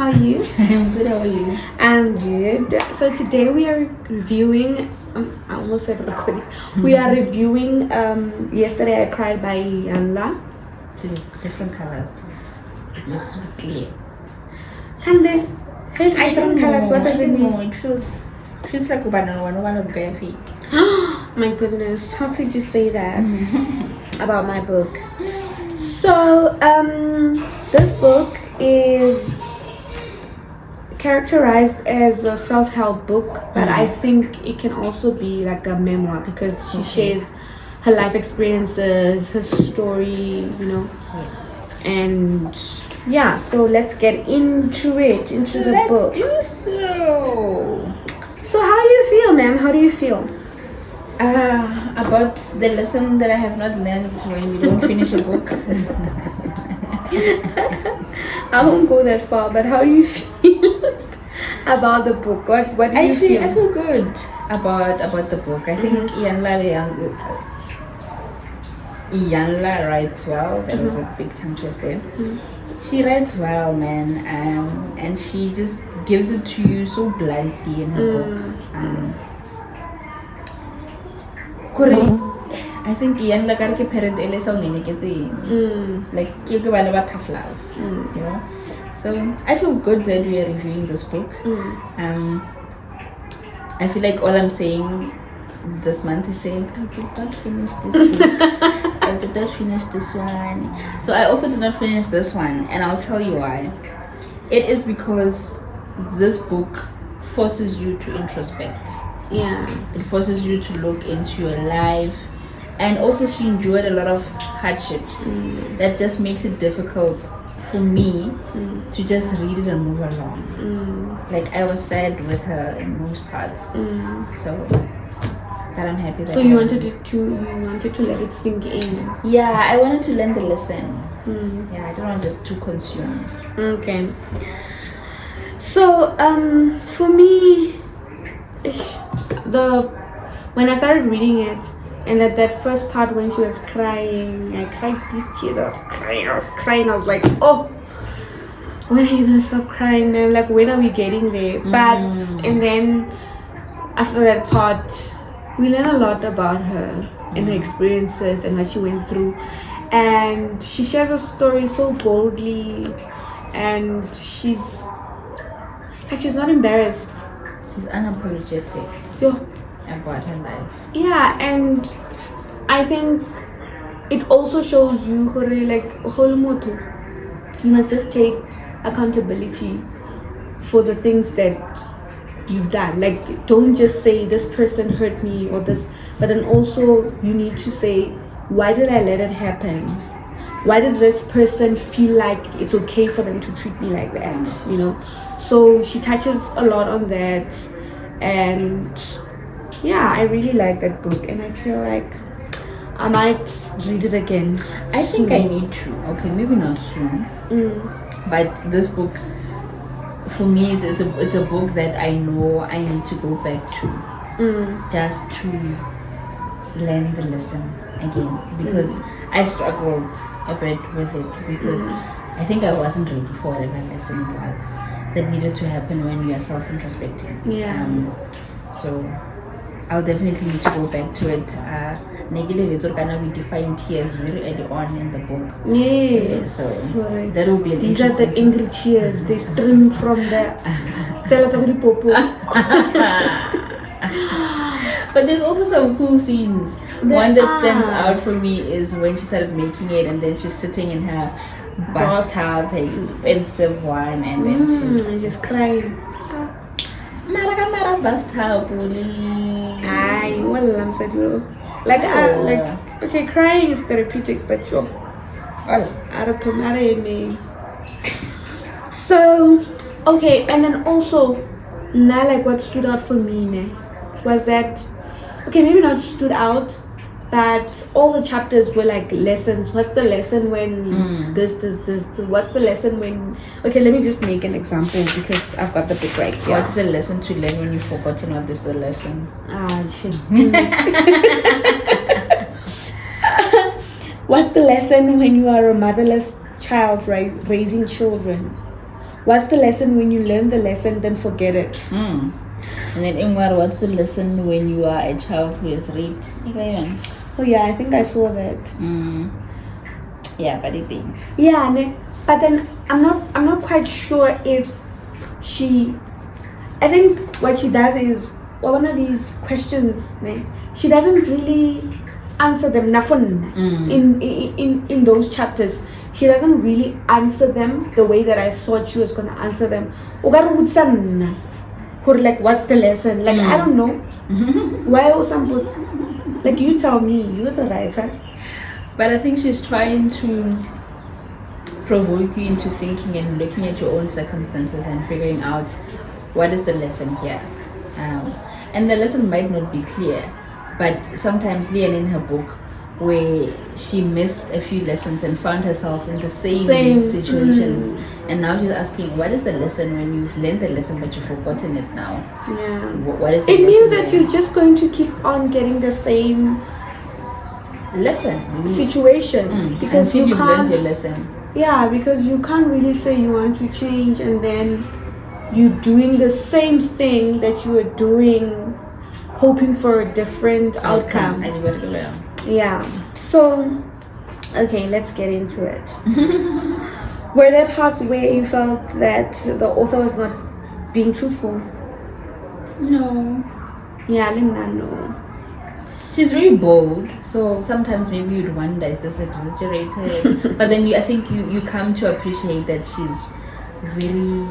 How are you? I'm good, how are you? I'm good. So today we are reviewing. I almost said recording. We are reviewing. Yesterday I Cried by Iyanla. Please, different colors, please. It's so clear. And then, different colors. What does it mean? It feels like one graphic. My goodness, how could you say that about my book? So, this book is characterized as a self-help book, but I think it can also be like a memoir because she shares her life experiences, her story, Yes. and yeah, so let's get into it, into the book. Let's do so. So how do you feel, ma'am? How do you feel? About the lesson that I have not learned when you don't finish a book. I won't go that far, but how do you feel about the book? What do you feel? I feel good about the book. I think Iyanla writes well. That was a big tongue twister. She writes well, man, and she just gives it to you so bluntly in her book. I think Iyanla ka re ke parent ele sa nene ke tseng. Like ke bana ba tough love, you know. So I feel good that we are reviewing this book. I feel like all I'm saying this month is saying I did not finish this book. I did not finish this one. So I also did not finish this one, and I'll tell you why. It is because this book forces you to introspect. Yeah. It forces you to look into your life. And also she endured a lot of hardships. That just makes it difficult for me to just read it and move along. Like I was sad with her in most parts. So but I'm happy that So you wanted to let it sink in. Yeah, I wanted to learn the lesson. Yeah, I don't want just to consume. Okay. So for me, when I started reading it, and at that first part when she was crying, I cried these tears. I was crying. I was like, oh, when are you gonna stop crying, man? Like, when are we getting there? But and then after that part, we learn a lot about her and her experiences and what she went through, and she shares her story so boldly, and she's not embarrassed. She's unapologetic about her life. Yeah, and I think it also shows you you must just take accountability for the things that you've done. Like, don't just say this person hurt me or this, but then also you need to say, why did I let it happen? Why did this person feel like it's okay for them to treat me like that? So she touches a lot on that, and yeah, I really like that book, and I feel like I might read it again. I think I need to. Okay, maybe not soon. But this book, for me, it's a book that I know I need to go back to, just to learn the lesson again, because I struggled a bit with it, because I think I wasn't ready for whatever lesson it was that needed to happen when you are self-introspecting. Yeah. So I'll definitely need to go back to it. We define tears very early on in the book. Yes. So that will be These are the angry tears. They stream from the But there's also some cool scenes. One that stands out for me is when she started making it, and then she's sitting in her bathtub, her expensive one, and then she's just crying. Bathtub. Okay, crying is therapeutic, but so okay, and then also now, like, what stood out for me was that, okay, maybe not stood out, but all the chapters were like lessons. What's the lesson when this, what's the lesson when, okay, let me just make an example because I've got the book right here. What's the lesson to learn when you've forgotten what is the lesson? Shit. What's the lesson when you are a motherless child raising children? what's the lesson when you learn the lesson, then forget it? And then Ingmar, what's the lesson when you are a child who is raped? Okay. Oh yeah, I think I saw that. Yeah, but it did. Yeah, but then I'm not quite sure if she. I think what she does is one of these questions. She doesn't really answer them. In those chapters, she doesn't really answer them the way that I thought she was gonna answer them. Like, what's the lesson? Like, I don't know. Why are some books? Like, you tell me. You're the writer. But I think she's trying to provoke you into thinking and looking at your own circumstances and figuring out what is the lesson here. And the lesson might not be clear, but sometimes Leanne in her book, where she missed a few lessons and found herself in the same situations, and now she's asking, what is the lesson when you've learned the lesson but you've forgotten it now? Yeah. What is the lesson? It means that there? You're just going to keep on getting the same lesson situation because until you you've can't learned your lesson. Yeah, because you can't really say you want to change and then you're doing the same thing that you were doing, hoping for a different outcome. Yeah. So, okay, let's get into it. Were there parts where you felt that the author was not being truthful? No. Yeah, I didn't know. She's very bold, so sometimes maybe you'd wonder, is this exaggerated? But then I think you come to appreciate that she's very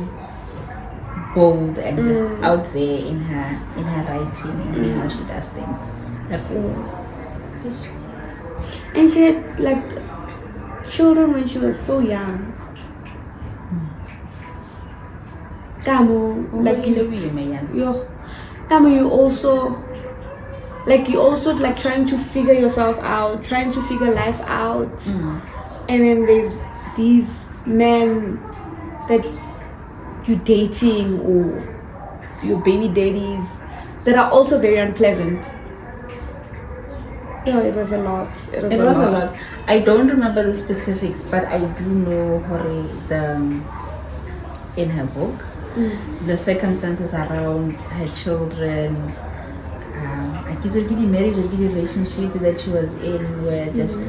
bold and just out there in her writing and in how she does things. Like, and she had like children when she was so young. Tamo, like you also like trying to figure yourself out, trying to figure life out, and then there's these men that you're dating or your baby daddies that are also very unpleasant. No, it was a lot. It was a lot. I don't remember the specifics, but I do know in her book, the circumstances around her children, the marriage or the relationship that she was in were just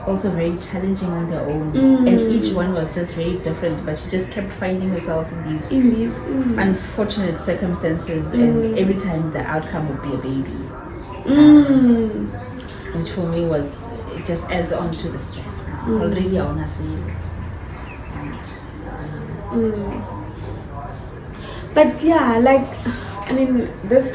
also very challenging on their own, and each one was just very different, but she just kept finding herself in these unfortunate circumstances, and every time the outcome would be a baby, which for me it just adds on to the stress. Already I wanna see it. But yeah, like, I mean, this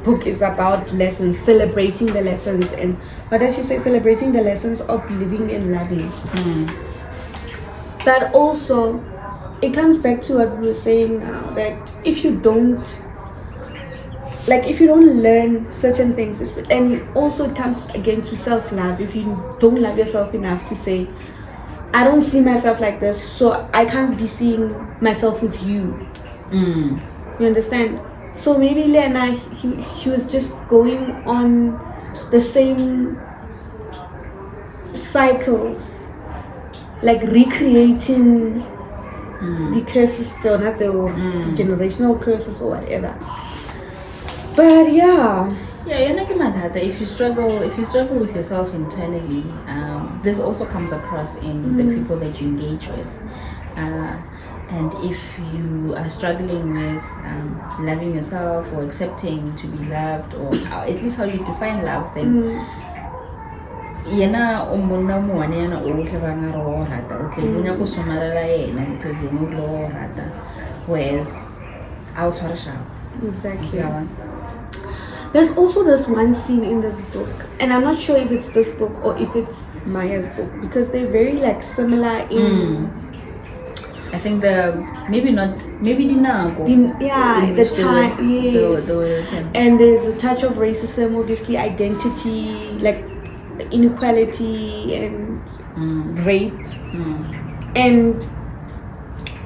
book is about lessons, celebrating the lessons, and what does she say? Celebrating the lessons of living and loving. That also, it comes back to what we were saying now, that if you don't learn certain things, and also it comes again to self-love. If you don't love yourself enough to say, I don't see myself like this, so I can't be seeing myself with you. You understand? So maybe Lena, she was just going on the same cycles, like recreating the curses, so not the generational curses or whatever. But yeah, if you struggle with yourself internally, this also comes across in the people that you engage with. And if you are struggling with loving yourself or accepting to be loved, or at least how you define love, then yena umuntu omuwane yena uhlebanga ro rata utlebuna go somarela yena because yena lo rata, whereas I'll try to shout. Exactly. There's also this one scene in this book, and I'm not sure if it's this book or if it's Maya's book, because they're very like similar in I think maybe Dinago. The time, yes. And there's a touch of racism, obviously, identity, like inequality and rape. And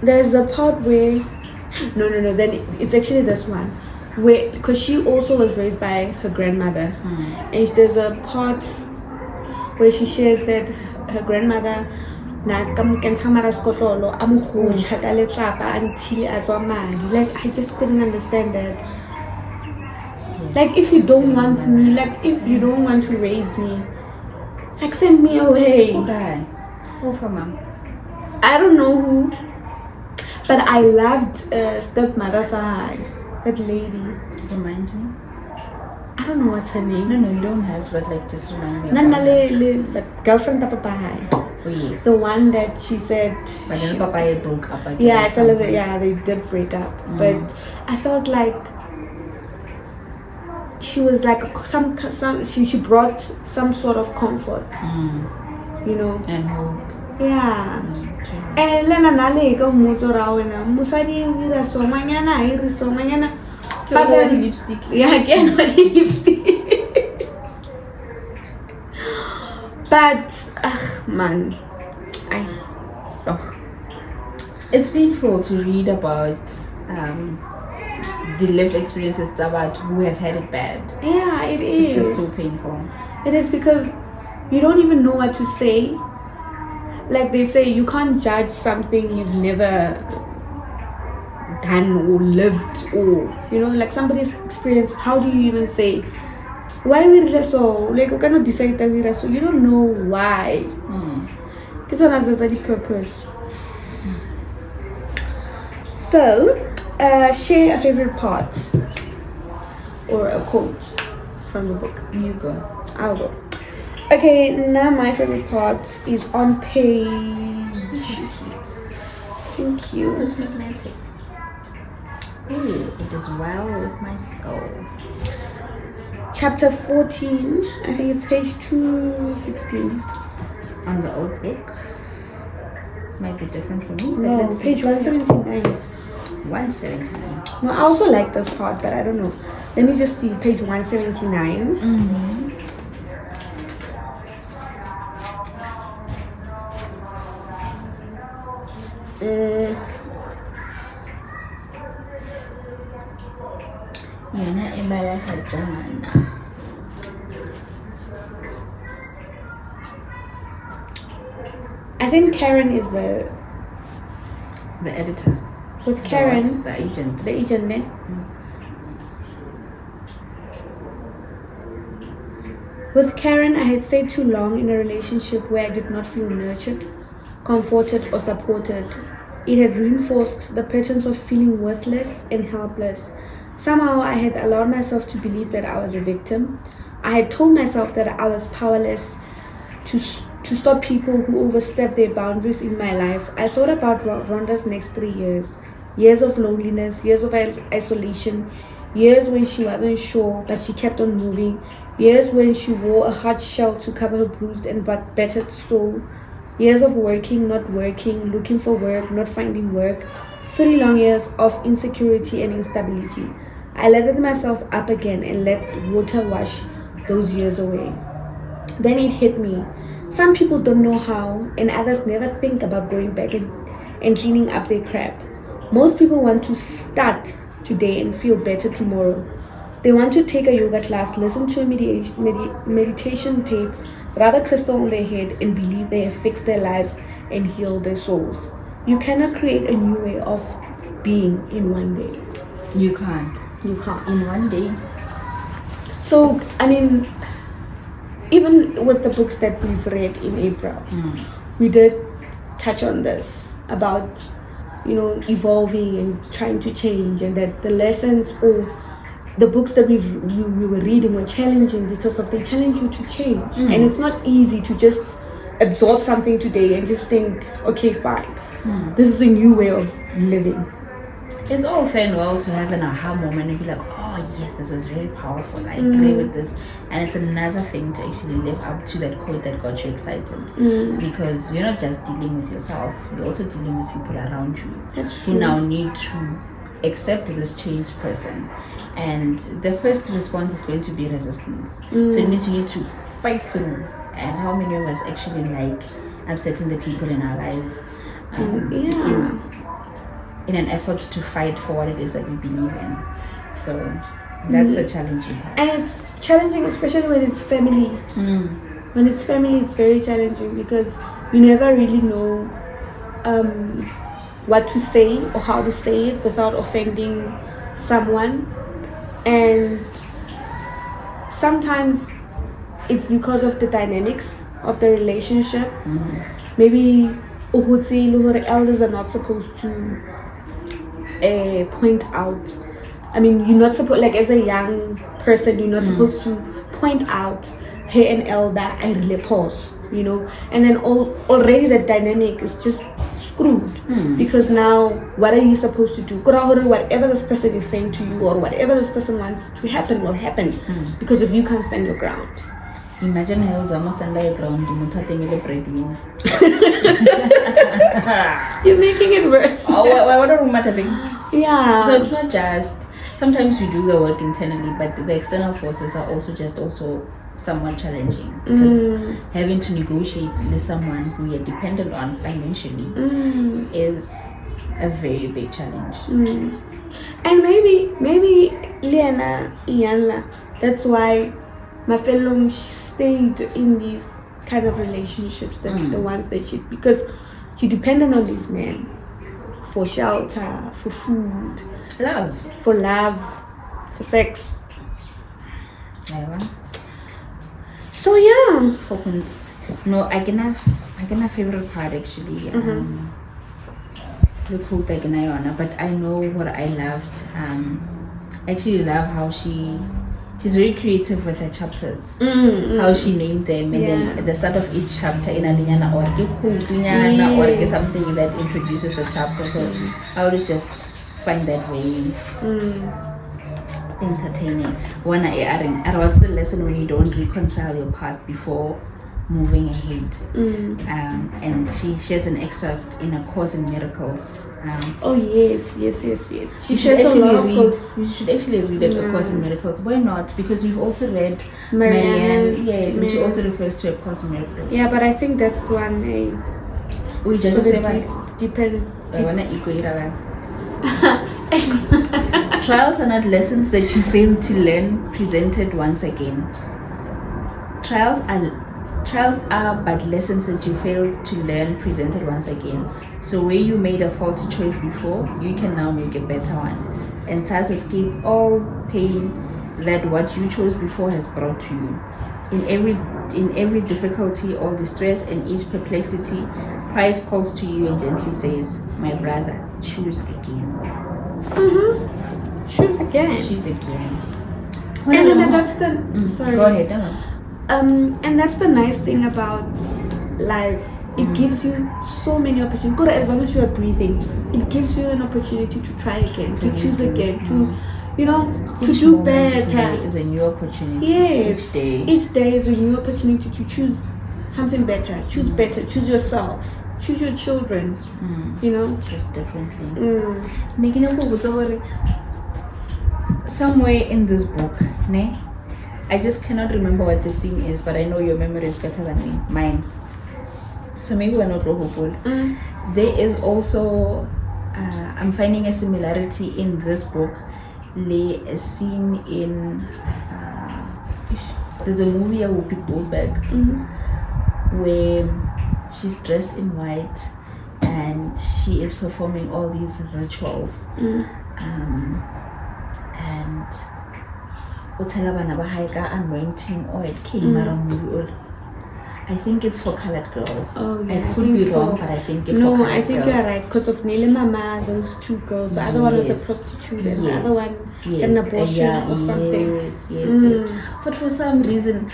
there's a part where, then it's actually this one, where, because she also was raised by her grandmother, and there's a part where she shares that her grandmother na ka mo kentsha mara skotlolo a mo gotlha ka letlapa until a tswa madi. Like I just couldn't understand that. Like if you don't want me, like if you don't want to raise me, like send me away. Okay. Who for mom? I don't know who, but I loved stepmother Sahai, that lady. Remind me. I don't know what's her name. No, you don't have, but like just remind me. Nana but girlfriend Papa Pahai. Oh yes. The one that she said. But then Papa broke up again. Yeah, it's a little. Yeah, they did break up, but I felt like she was like some. She brought some sort of comfort. You know. And hope. Yeah. And lena nale ka motso ra wena musadi o dira so manyana a iri so manyana But then lipstick. Yeah, again with lipstick. But man, it's painful to read about the lived experiences about who have had it bad. Yeah, it is. It's just so painful. It is because you don't even know what to say. Like they say, you can't judge something you've never done or lived, or you know, like somebody's experience. How do you even say why we really so? Like you cannot decide that we so. You don't know why. Because one has the purpose. So, share a favorite part or a quote from the book. You go. I'll go. Okay, now my favorite part is on page. Thank you. It's magnetic. Ooh, it is well with my soul. Chapter 14, I think it's page 216. On the old book. Might be different for me. No, page 179. 179. No, I also like this part, but I don't know. Let me just see page 179. I think Karen is the editor. With Karen, the agent. The agent, ne? With Karen, I had stayed too long in a relationship where I did not feel nurtured, comforted, or supported. It had reinforced the patterns of feeling worthless and helpless. Somehow, I had allowed myself to believe that I was a victim. I had told myself that I was powerless to stop people who overstep their boundaries in my life. I thought about Rhonda's next 3 years. Years of loneliness, years of isolation, years when she wasn't sure, but she kept on moving. Years when she wore a hard shell to cover her bruised and battered soul. Years of working, not working, looking for work, not finding work. 3 long years of insecurity and instability. I lathered myself up again and let water wash those years away. Then it hit me. Some people don't know how, and others never think about going back and cleaning up their crap. Most people want to start today and feel better tomorrow. They want to take a yoga class, listen to a meditation tape, rub a crystal on their head, and believe they have fixed their lives and healed their souls. You cannot create a new way of being in one day. You can't. You can't. In one day. So, I mean, even with the books that we've read in April, we did touch on this about, you know, evolving and trying to change, and that the lessons or the books that we were reading were challenging because they challenge you to change. And it's not easy to just absorb something today and just think, okay, fine, this is a new way of living. It's all fair and well to have an aha moment and be like, oh yes, this is very powerful, I agree with this. And it's another thing to actually live up to that quote that got you excited. Because you're not just dealing with yourself, you're also dealing with people around you who now need to accept this changed person. And the first response is going to be resistance. So it means you need to fight through. And how many of us actually like upsetting the people in our lives in an effort to fight for what it is that we believe in. So that's the challenging part. And it's challenging, especially when it's family. When it's family, it's very challenging because you never really know what to say or how to say it without offending someone. And sometimes it's because of the dynamics of the relationship. Maybe elders are not supposed to point out. I mean, you're not supposed, like as a young person, you're not supposed to point out, hey, an elder, I really pause, you know. And then already the dynamic is just screwed, because now what are you supposed to do? Whatever this person is saying to you or whatever this person wants to happen will happen, because if you can't stand your ground. Imagine I was almost under your ground. You're making it worse. Yeah. So it's not just, sometimes we do the work internally, but the external forces are also somewhat challenging, because having to negotiate with someone who you're dependent on financially is a very big challenge. And maybe Iyanla, that's why Mafelong stayed in these kind of relationships, the ones that because she depended on these men for shelter, for food, for love, for sex. So yeah. No, I can have favorite part actually. The quote I can but I know what I loved. I actually love how she's very creative with her chapters. How she named them, and then at the start of each chapter in Alinyana or something that introduces the chapter. So I would just find that very entertaining. What's the lesson when you don't reconcile your past before moving ahead? And she has an extract in A Course in Miracles. Yes. She shares a lot of quotes. You should actually read A Course in Miracles. Why not? Because we've also read Marianne. Yes, and she also refers to A Course in Miracles. Yeah, but I think that's one we just depends. Trials are not lessons that you failed to learn, presented once again. Trials are but lessons that you failed to learn, presented once again. So where you made a faulty choice before, you can now make a better one, and thus escape all pain that what you chose before has brought to you. In every difficulty or distress and each perplexity, Christ calls to you and gently says, "My brother, choose again." Choose again. Choose again. And then that's the sorry. Go ahead. No. And that's the nice thing about life. It gives you so many opportunities. As long as you are breathing, it gives you an opportunity to try again, to choose again, to Each do moment better. is a new opportunity. Yes. Each day is a new opportunity to choose something better. Choose better. Choose yourself. Choose your children. Just differently. Somewhere in this book, I just cannot remember what the scene is, but I know your memory is better than mine. So maybe we're not hopeful. There is also, I'm finding a similarity in this book. A scene in, there's a movie of Whoopi Goldberg where she's dressed in white and she is performing all these rituals. And anointing oil I think it's for colored girls. I could be wrong, but I think it's for colored girls. No, I think you're right, because of Nele Mama, those two girls. The other one was a prostitute and the other one an abortion or something. Yes. But for some reason,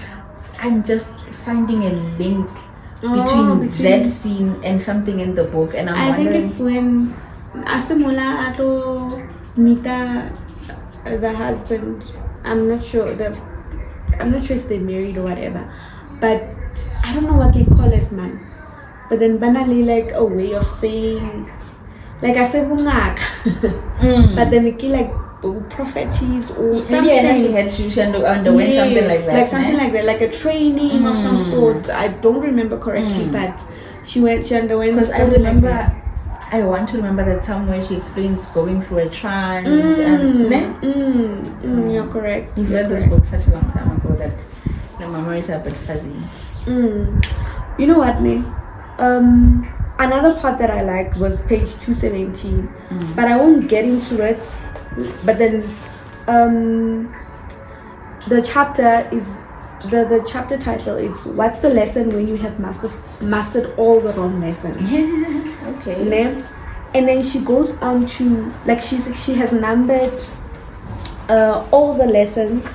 I'm just finding a link between that scene and something in the book, and I think it's when Asamola Ato Mita, the husband. I'm not sure if they're married or whatever, but I don't know what they call it, man. But then banally, like a way of saying, like I said, but then it like prophecies or something. Yeah, she underwent something like that. Like something like that, like a training of some sort. I don't remember correctly, but she underwent. Because I remember. I want to remember that somewhere she explains going through a trance you're correct. You've read this book such a long time ago that the memories are a bit fuzzy. You know what, Ne? Another part that I liked was page 217, but I won't get into it. But then the chapter is the chapter title is "What's the lesson when you have mastered all the wrong lessons?" Okay. And then she goes on to, like, she has numbered all the lessons.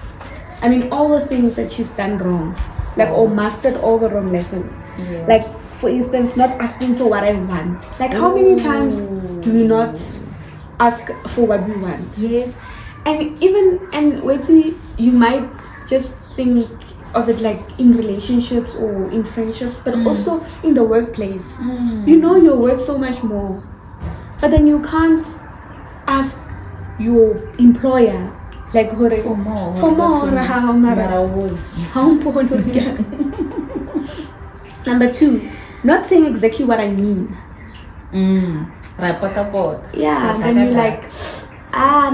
I mean, all the things that she's done wrong, like, or mastered all the wrong lessons. Yeah. Like, for instance, not asking for what I want. Like, how many times do we not ask for what we want? Yes. And wait till you might just think of it like in relationships or in friendships, but also in the workplace. You know you're worth so much more, but then you can't ask your employer like For more. Number 2, not saying exactly what I mean. Yeah, then you're like,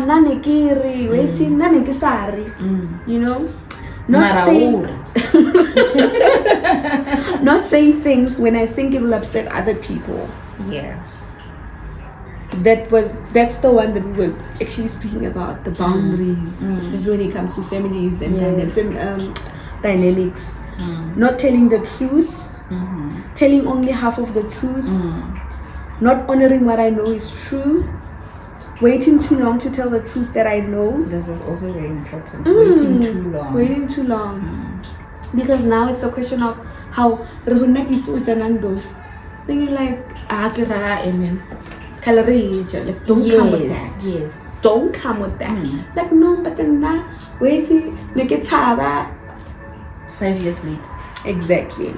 nane kiri, waiting, nane kisari. You know? Not saying things when I think it will upset other people. Yeah. That's the one that we were actually speaking about, the boundaries, especially when it comes to families and dynamics. Not telling the truth, telling only half of the truth, not honoring what I know is true, waiting too long to tell the truth that I know. This is also very important. Waiting too long. Because now it's a question of how then you're like, like, don't come with that. Yes. Don't come with that. Like, no, but then now, waiting, 5 years later. Exactly.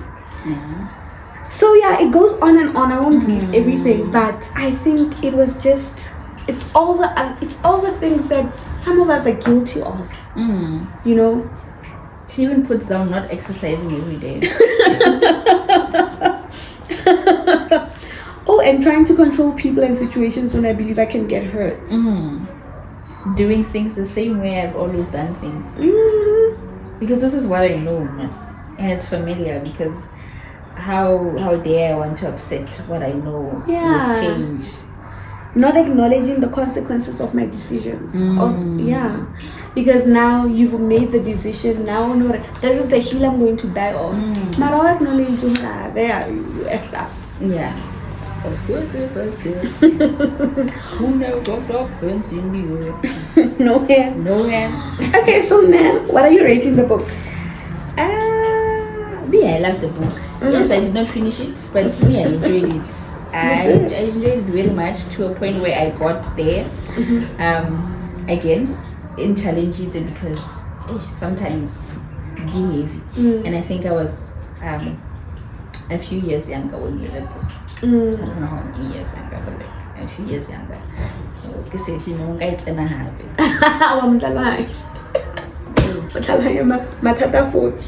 So yeah, it goes on and on. I won't read everything, but I think it was just, it's all the things that some of us are guilty of. You know. She even puts down not exercising every day. Oh, and trying to control people and situations when I believe I can get hurt. Doing things the same way I've always done things. Because this is what I know, miss. And it's familiar, because how dare I want to upset what I know with change. Not acknowledging the consequences of my decisions. Because now you've made the decision. Now, no, this is the hill I'm going to die on. But I acknowledge you effed up. Yeah. Of course, if I did. Who never got up hands in the air? No hands. No hands. Okay, so ma'am, what are you rating the book? Me, I like the book. Yes, I did not finish it, but me, I enjoyed it. I enjoyed it very much, to a point where I got there. Again, in challenges, because sometimes heavy. And I think I was a few years younger when we read this book. I don't know how many years younger, but like a few years younger. So, because it's in a habit. Matata 40.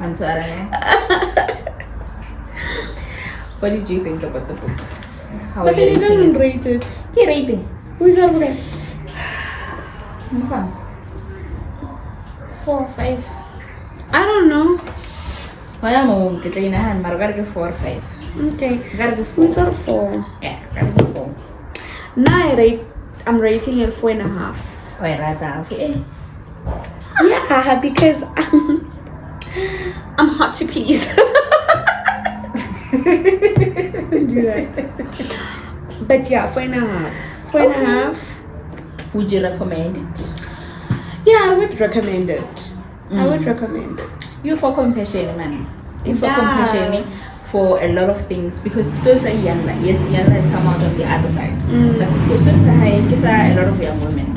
I'm sorry. What did you think about the book? How But are you they didn't rating it? rate it. Yeah, rating. Who is that book? 4 or 5. I don't know. Why am I getting a hand? I gotta go 4 or 5. Okay. Gotta go Who's 4. that 4? Yeah, gotta go 4. Now I'm rating it 4.5. Oh, I rather. Okay. Yeah, because I'm hard to please. Do that. But yeah, 4.5. 4.5. Would you recommend it? Yeah, I would recommend it. I would recommend it. You for compassion, man. You for Yes. compassion for a lot of things, because those are Iyanla. Yes, Iyanla has come out on the other side. But those are a lot of young women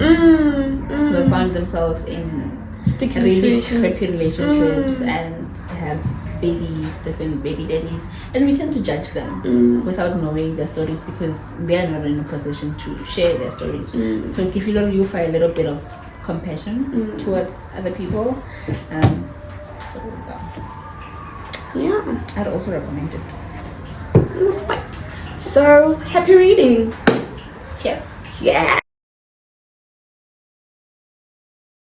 who have found themselves in Sticky really situations. crazy relationships and have babies, different baby daddies, and we tend to judge them without knowing their stories, because they are not in a position to share their stories. So if you feel a little bit of compassion towards other people, Yeah. I'd also recommend it. So happy reading. Cheers. Yeah.